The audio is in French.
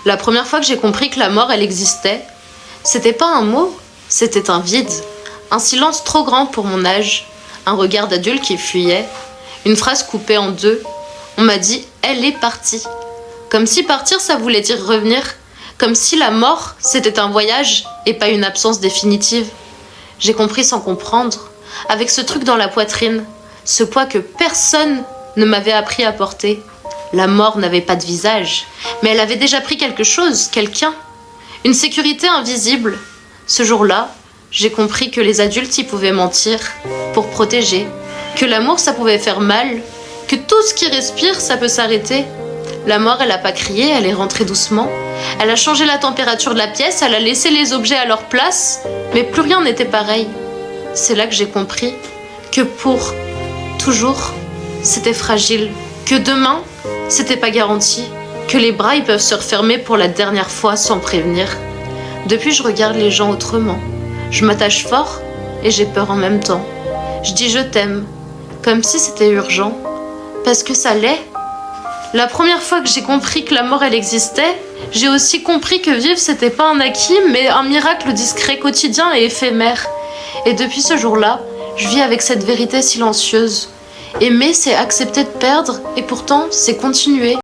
La première fois que j'ai compris que la mort, elle existait, c'était pas un mot, c'était un vide. Un silence trop grand pour mon âge, un regard d'adulte qui fuyait, une phrase coupée en deux. On m'a dit « elle est partie ». Comme si partir, ça voulait dire revenir. Comme si la mort, c'était un voyage et pas une absence définitive. J'ai compris sans comprendre, avec ce truc dans la poitrine, ce poids que personne ne m'avait appris à porter. La mort n'avait pas de visage, mais elle avait déjà pris quelque chose, quelqu'un. Une sécurité invisible. Ce jour-là, j'ai compris que les adultes y pouvaient mentir pour protéger, que l'amour ça pouvait faire mal, que tout ce qui respire ça peut s'arrêter. La mort elle a pas crié, elle est rentrée doucement. Elle a changé la température de la pièce, elle a laissé les objets à leur place, mais plus rien n'était pareil. C'est là que j'ai compris que pour toujours, c'était fragile, que demain, c'était pas garanti, que les bras ils peuvent se refermer pour la dernière fois sans prévenir. Depuis, je regarde les gens autrement. Je m'attache fort et j'ai peur en même temps. Je dis je t'aime, comme si c'était urgent, parce que ça l'est. La première fois que j'ai compris que la mort elle existait, j'ai aussi compris que vivre c'était pas un acquis, mais un miracle discret, quotidien et éphémère. Et depuis ce jour-là, je vis avec cette vérité silencieuse. Aimer, c'est accepter de perdre, et pourtant, c'est continuer.